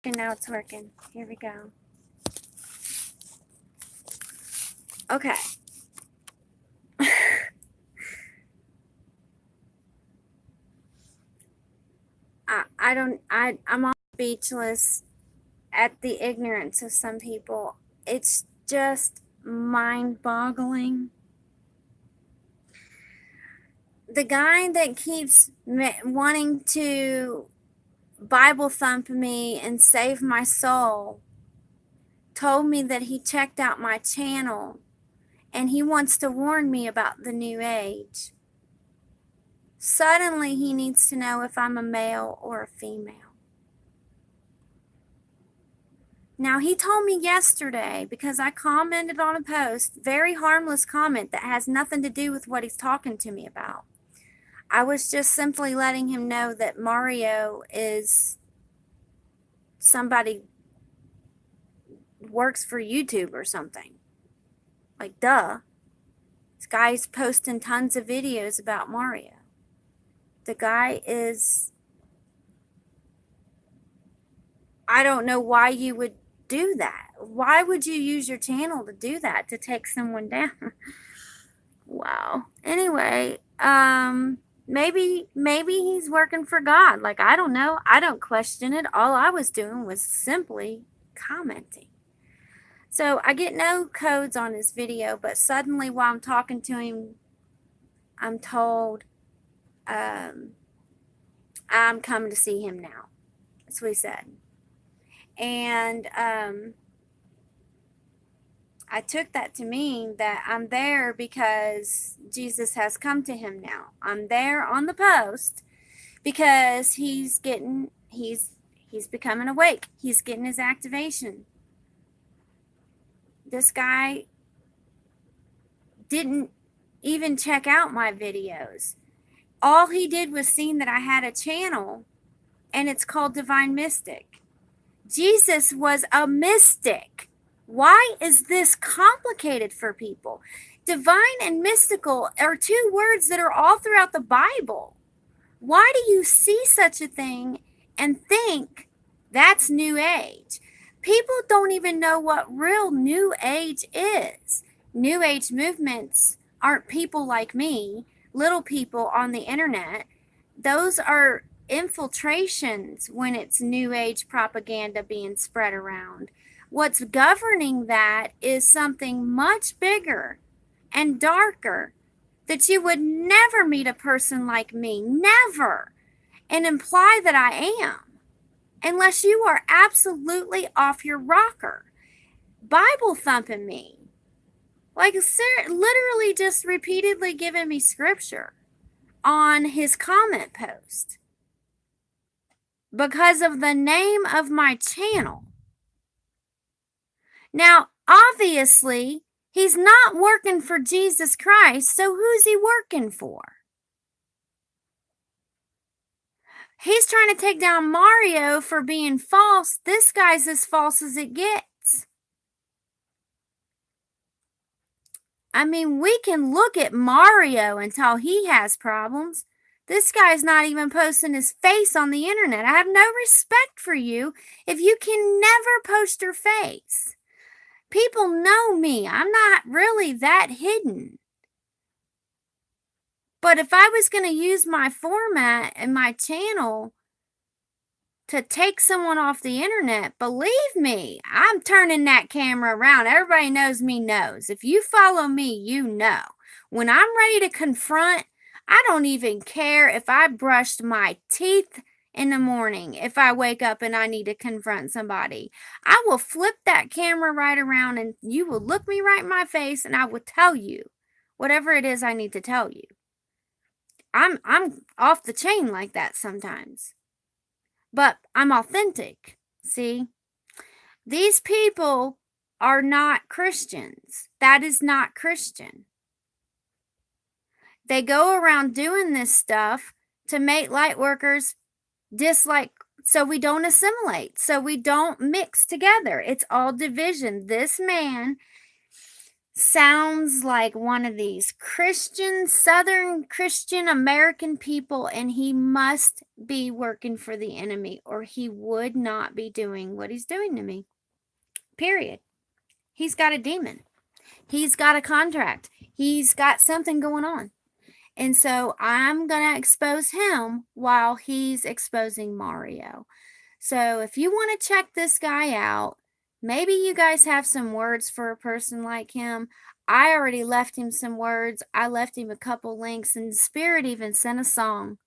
working. Now it's working. Here we go. Okay. I'm all speechless at the ignorance of some people. It's just mind-boggling. The guy that keeps wanting to Bible thump me and save my soul told me that he checked out my channel and he wants to warn me about the new age. Suddenly he needs to know if I'm a male or a female. Now, he told me yesterday, because I commented on a post, very harmless comment that has nothing to do with what he's talking to me about. I was just simply letting him know that Mario is somebody works for YouTube or something. Like, duh. This guy's posting tons of videos about Mario. The guy is... I don't know why you would do that. Why would you use your channel to do that, to take someone down? Wow. Anyway, maybe he's working for God. Like, I don't know. I don't question it. All I was doing was simply commenting. So I get no codes on his video, but suddenly while I'm talking to him, I'm told I'm coming to see him now. That's what he said. And I took that to mean that I'm there because Jesus has come to him now. I'm there on the post because he's becoming awake. He's getting his activation. This guy didn't even check out my videos. All he did was see that I had a channel, and it's called Divine Mystic. Jesus was a mystic. Why is this complicated for people? Divine and mystical are two words that are all throughout the Bible. Why do you see such a thing and think that's New Age? People don't even know what real New Age is. New Age movements aren't people like me, little people on the internet. Those are infiltrations when it's New Age propaganda being spread around. What's governing that is something much bigger and darker that you would never meet a person like me, never, and imply that I am, unless you are absolutely off your rocker. Bible thumping me, like literally just repeatedly giving me scripture on his comment post because of the name of my channel. Now, obviously, he's not working for Jesus Christ, so who's he working for? He's trying to take down Mario for being false. This guy's as false as it gets. I mean, we can look at Mario until he has problems. This guy's not even posting his face on the internet. I have no respect for you if you can never post your face. People know me. I'm not really that hidden. But if I was going to use my format and my channel to take someone off the internet, believe me, I'm turning that camera around. Everybody knows me knows. If you follow me, you know. When I'm ready to confront, I don't even care if I brushed my teeth in the morning. If I wake up and I need to confront somebody, I will flip that camera right around and you will look me right in my face and I will tell you whatever it is I need to tell you. I'm off the chain like that sometimes. But I'm authentic. See? These people are not Christians. That is not Christian. They go around doing this stuff to make light workers dislike, so we don't assimilate, so we don't mix together. It's all division. This man sounds like one of these Christian, Southern Christian American people, and he must be working for the enemy, or he would not be doing what he's doing to me. Period. He's got a demon. He's got a contract. He's got something going on. And so I'm going to expose him while he's exposing Mario. So if you want to check this guy out, maybe you guys have some words for a person like him. I already left him some words. I left him a couple links, and Spirit even sent a song.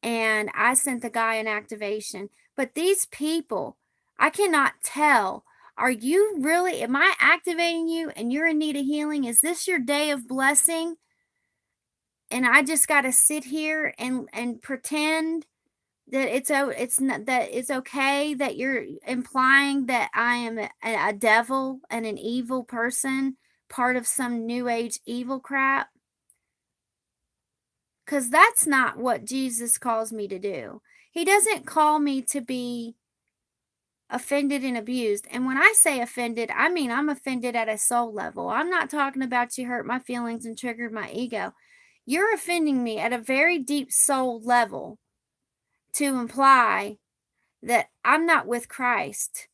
And I sent the guy an activation. But these people, I cannot tell. Are you really, am I activating you and you're in need of healing? Is this your day of blessing? And I just got to sit here and pretend that it's not, that it's okay, that you're implying that I am a devil and an evil person, part of some new age evil crap, because that's not what Jesus calls me to do. He doesn't call me to be offended and abused. And when I say offended, I mean I'm offended at a soul level. I'm not talking about you hurt my feelings and triggered my ego. You're offending me at a very deep soul level to imply that I'm not with Christ.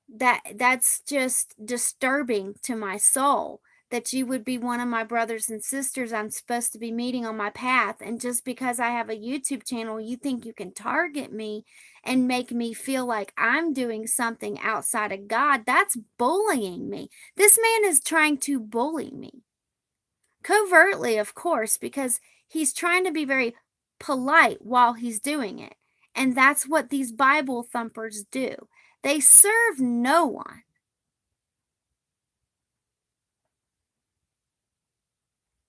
That's just disturbing to my soul, that you would be one of my brothers and sisters I'm supposed to be meeting on my path, and just because I have a YouTube channel, you think you can target me and make me feel like I'm doing something outside of God. That's bullying me. This man is trying to bully me. Covertly, of course, because he's trying to be very polite while he's doing it. And that's what these Bible thumpers do. They serve no one.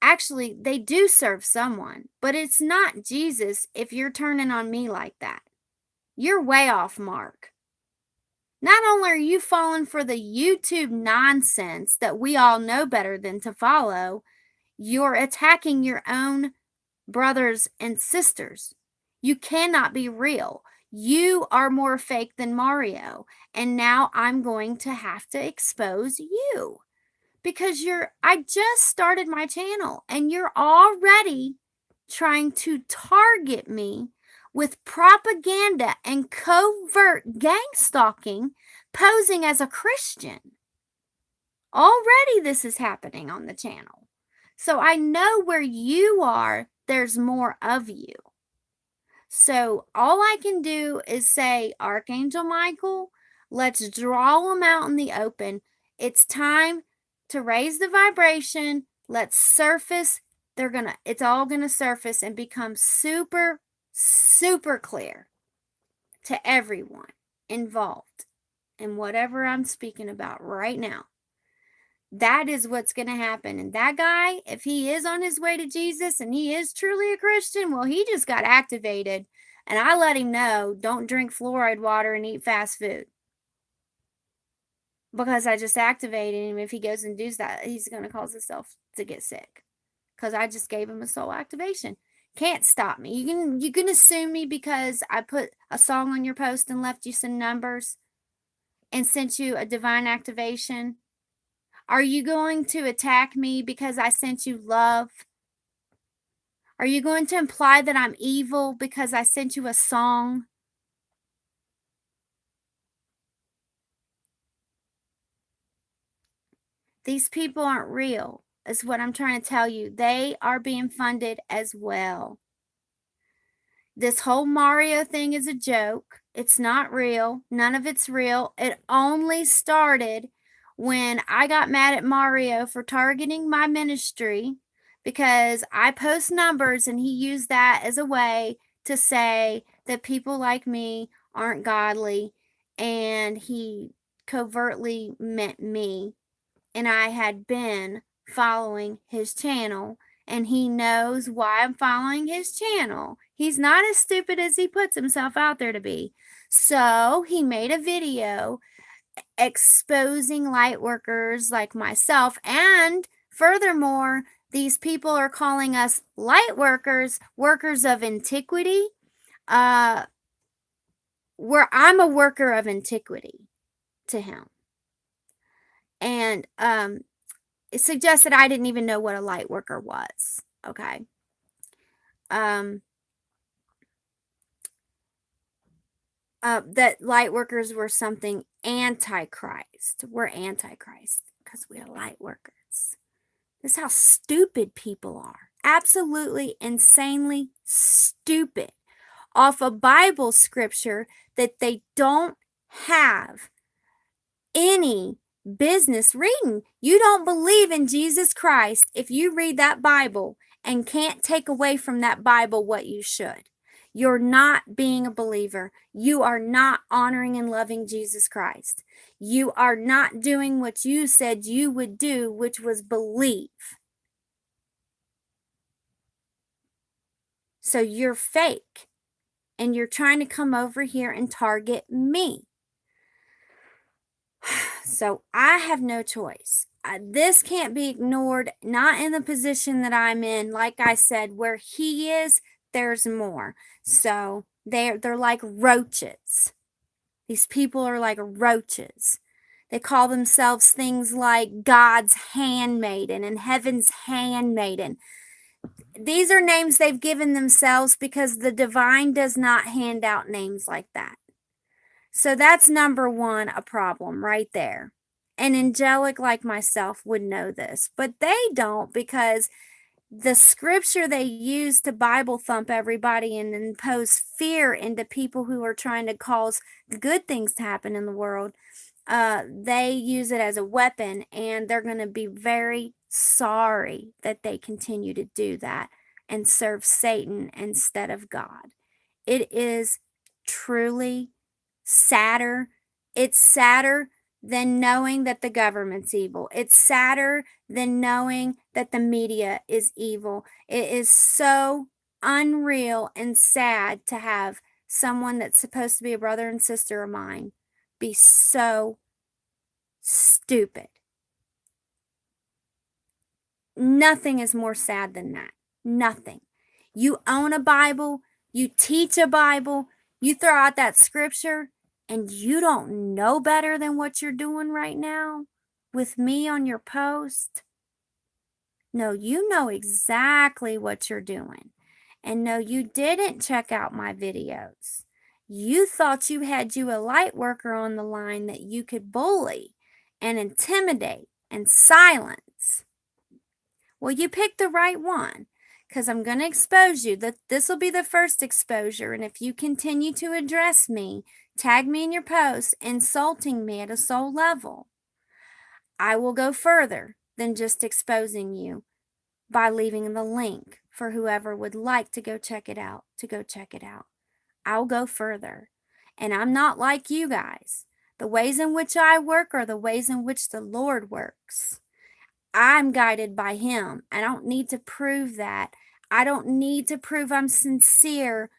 Actually, they do serve someone, but it's not Jesus if you're turning on me like that. You're way off mark. Not only are you falling for the YouTube nonsense that we all know better than to follow, you're attacking your own brothers and sisters. You cannot be real. You are more fake than Mario. And now I'm going to have to expose you because I just started my channel and you're already trying to target me with propaganda and covert gang stalking, posing as a Christian. Already this is happening on the channel. So I know where you are, there's more of you. So all I can do is say, Archangel Michael, let's draw them out in the open. It's time to raise the vibration. Let's surface. It's all gonna surface and become super, super clear to everyone involved in whatever I'm speaking about right now. That is what's going to happen. And that guy, if he is on his way to Jesus and he is truly a Christian, well, he just got activated. And I let him know, don't drink fluoride water and eat fast food. Because I just activated him. If he goes and does that, he's going to cause himself to get sick. Because I just gave him a soul activation. Can't stop me. You can assume me because I put a song on your post and left you some numbers and sent you a divine activation. Are you going to attack me because I sent you love? Are you going to imply that I'm evil because I sent you a song? These people aren't real, is what I'm trying to tell you. They are being funded as well. This whole Mario thing is a joke. It's not real. None of it's real. It only started when I got mad at Mario for targeting my ministry because I post numbers and he used that as a way to say that people like me aren't godly, and he covertly meant me. And I had been following his channel, and he knows why I'm following his channel. He's not as stupid as he puts himself out there to be. So he made a video exposing light workers like myself. And furthermore, these people are calling us light workers, workers of antiquity. Where I'm a worker of antiquity to him. And it suggested I didn't even know what a light worker was. Okay. Um, that light workers were something antichrist. We're antichrist because we're light workers. This is how stupid people are. Absolutely insanely stupid. Off a Bible scripture that they don't have any business reading. You don't believe in Jesus Christ if you read that Bible and can't take away from that Bible what you should. You're not being a believer. You are not honoring and loving Jesus Christ. You are not doing what you said you would do, which was believe. So you're fake and you're trying to come over here and target me. So I have no choice. This can't be ignored, not in the position that I'm in. Like I said, where he is, there's more. So they're like roaches. These people are like roaches. They call themselves things like God's handmaiden and heaven's handmaiden. These are names they've given themselves because the divine does not hand out names like that. So that's number one, a problem right there. An angelic like myself would know this, but they don't because the scripture they use to Bible thump everybody and impose fear into people who are trying to cause good things to happen in the world, they use it as a weapon, and they're going to be very sorry that they continue to do that and serve Satan instead of God. It is truly sadder. It's sadder than knowing that the government's evil. It's sadder than knowing that the media is evil. It is so unreal and sad to have someone that's supposed to be a brother and sister of mine be so stupid. Nothing is more sad than that. Nothing. You own a Bible, you teach a Bible, you throw out that scripture, and you don't know better than what you're doing right now with me on your post. No, you know exactly what you're doing. And no, you didn't check out my videos. You thought you had you a light worker on the line that you could bully and intimidate and silence. Well, you picked the right one because I'm going to expose you. This will be the first exposure. And if you continue to address me, tag me in your posts, insulting me at a soul level, I will go further than just exposing you by leaving the link for whoever would like to go check it out to go check it out. I'll go further. And I'm not like you guys. The ways in which I work are the ways in which the Lord works. I'm guided by him. I don't need to prove that. I don't need to prove I'm sincere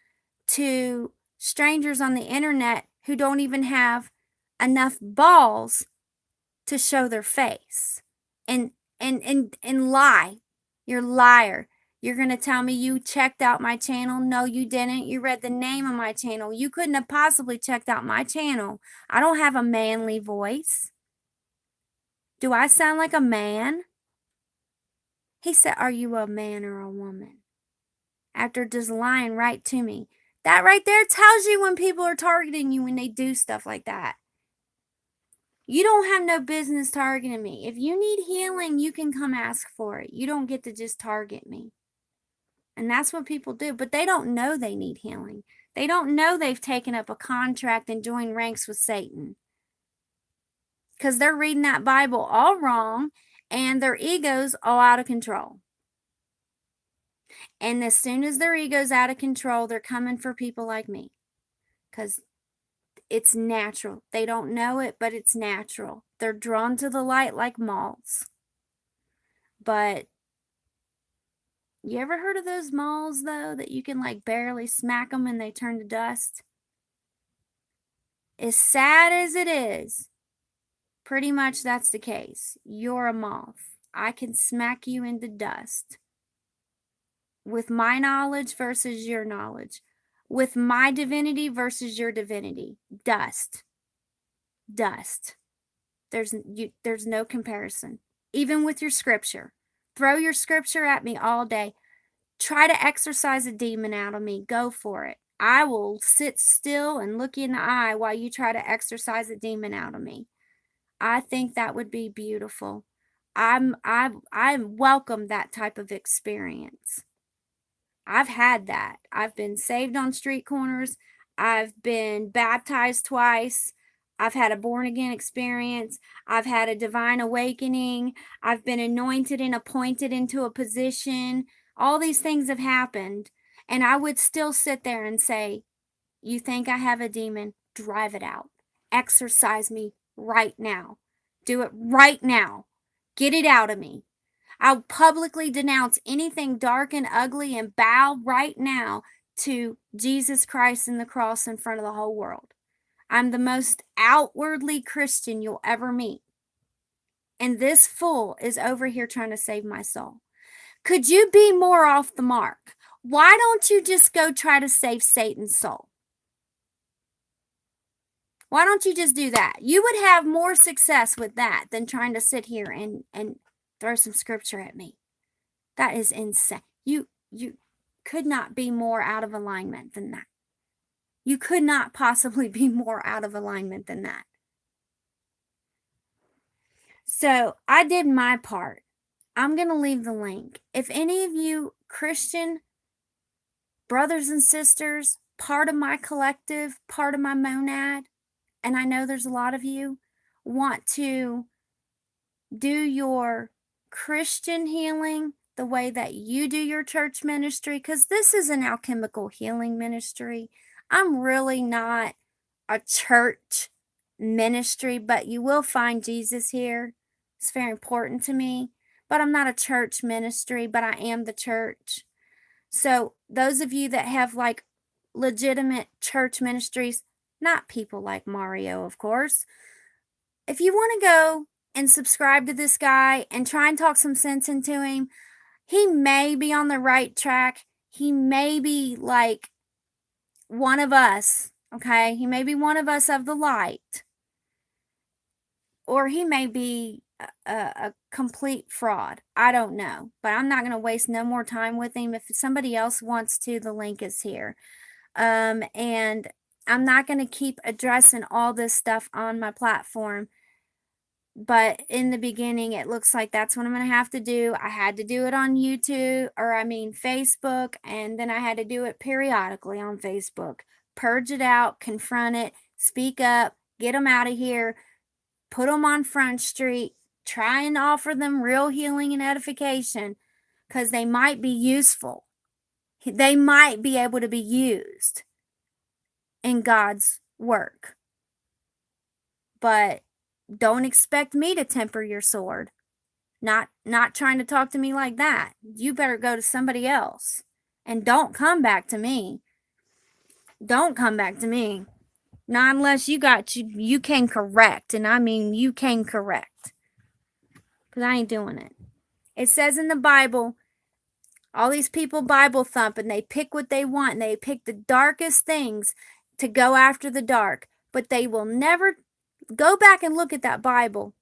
to strangers on the internet who don't even have enough balls to show their face and lie. You're a liar. You're going to tell me you checked out my channel? No, you didn't. You read the name of my channel. You couldn't have possibly checked out my channel. I don't have a manly voice. Do I sound like a man? He said, "Are you a man or a woman?" After just lying right to me. That right there tells you when people are targeting you when they do stuff like that. You don't have no business targeting me. If you need healing, you can come ask for it. You don't get to just target me. And that's what people do. But they don't know they need healing. They don't know they've taken up a contract and joined ranks with Satan. Because they're reading that Bible all wrong and their ego's all out of control. And as soon as their ego's out of control, they're coming for people like me. Because it's natural. They don't know it, but it's natural. They're drawn to the light like moths. But you ever heard of those moths, though, that you can like barely smack them and they turn to dust? As sad as it is, pretty much that's the case. You're a moth. I can smack you into dust. With my knowledge versus your knowledge. With my divinity versus your divinity. Dust. Dust. There's no comparison. Even with your scripture. Throw your scripture at me all day. Try to exorcise a demon out of me. Go for it. I will sit still and look you in the eye while you try to exorcise a demon out of me. I think that would be beautiful. I welcome that type of experience. I've had that. I've been saved on street corners. I've been baptized twice. I've had a born again experience. I've had a divine awakening. I've been anointed and appointed into a position. All these things have happened. And I would still sit there and say, "You think I have a demon? Drive it out. Exorcise me right now. Do it right now. Get it out of me. I'll publicly denounce anything dark and ugly and bow right now to Jesus Christ and the cross in front of the whole world. I'm the most outwardly Christian you'll ever meet. And this fool is over here trying to save my soul. Could you be more off the mark? Why don't you just go try to save Satan's soul? Why don't you just do that? You would have more success with that than trying to sit here and throw some scripture at me. That is insane. You could not be more out of alignment than that. You could not possibly be more out of alignment than that. So I did my part. I'm going to leave the link. If any of you Christian brothers and sisters, part of my collective, part of my monad, and I know there's a lot of you, want to do your Christian healing the way that you do your church ministry, because this is an alchemical healing ministry. I'm really not a church ministry, but you will find Jesus here. It's very important to me. But I'm not a church ministry, but I am the church. So those of you that have like legitimate church ministries, not people like Mario, of course, if you want to go and subscribe to this guy and try and talk some sense into him, he may be on the right track. He may be like one of us, okay? He may be one of us of the light. Or he may be a complete fraud. I don't know. But I'm not going to waste no more time with him. If somebody else wants to, the link is here. And I'm not going to keep addressing all this stuff on my platform. But in the beginning, it looks like that's what I'm going to have to do. I had to do it on YouTube, Facebook, and then I had to do it periodically on Facebook. Purge it out, confront it, speak up, get them out of here, put them on Front Street, try and offer them real healing and edification, because they might be useful. They might be able to be used in God's work. But don't expect me to temper your sword. Not trying to talk to me like that. You better go to somebody else. And don't come back to me. Don't come back to me. Not unless you came correct. And I mean you came correct. Because I ain't doing it. It says in the Bible, all these people Bible thump and they pick what they want. And they pick the darkest things to go after the dark. But they will never go back and look at that Bible.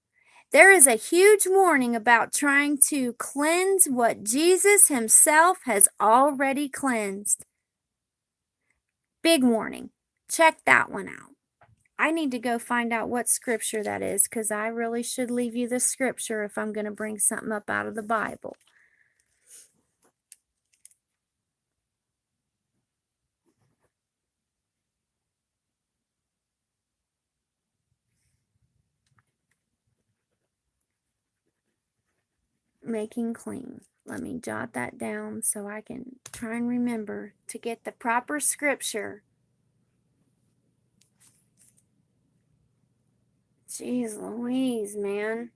There is a huge warning about trying to cleanse what Jesus himself has already cleansed. Big warning. Check that one out. I need to go find out what scripture that is, because I really should leave you the scripture if I'm going to bring something up out of the Bible. Making clean. Let me jot that down so I can try and remember to get the proper scripture. Jeez Louise, man.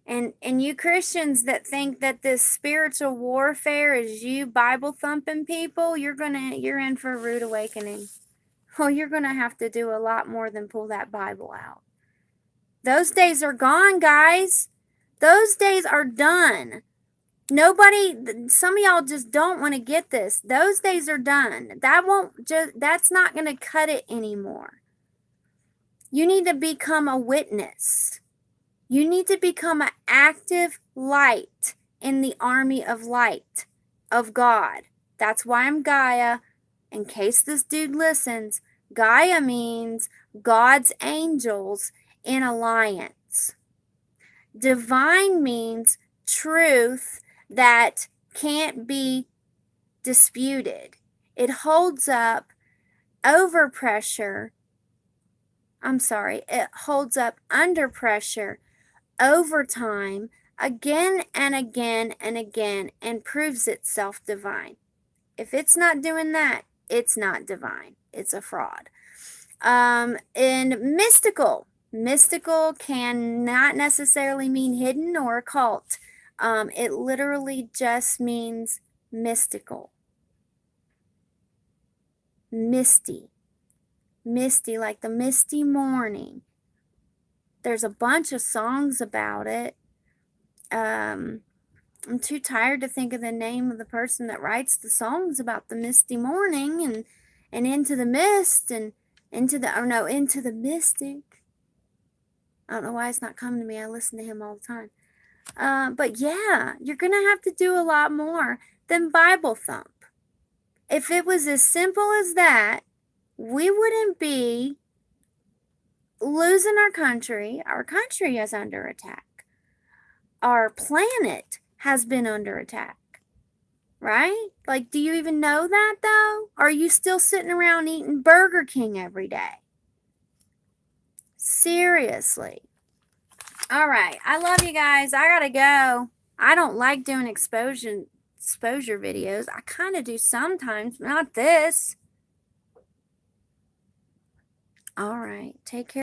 And you Christians that think that this spiritual warfare is you Bible thumping people, you're in for a rude awakening. Well, you're gonna have to do a lot more than pull that Bible out. Those days are gone, guys. Those days are done. Some of y'all just don't want to get this. Those days are done. That's not gonna cut it anymore. You need to become a witness. You need to become an active light in the army of light of God. That's why I'm Gaia. In case this dude listens, Gaia means God's angels in alliance. Divine means truth that can't be disputed. It holds up over pressure. It holds up under pressure over time again and again and again and proves itself divine. If it's not doing that, it's not divine. It's a fraud. And mystical can not necessarily mean hidden or occult. It literally just means mystical. Misty, like the misty morning. There's a bunch of songs about it. I'm too tired to think of the name of the person that writes the songs about the misty morning and into the mist and into the mystic. I don't know why it's not coming to me. I listen to him all the time. But yeah, you're going to have to do a lot more than Bible thump. If it was as simple as that, we wouldn't be losing our country. Our country is under attack. Our planet has been under attack. Right? Like, do you even know that, though? Are you still sitting around eating Burger King every day? Seriously. All right. I love you guys. I gotta go. I don't like doing exposure videos. I kind of do sometimes, but not this. All right. Take care.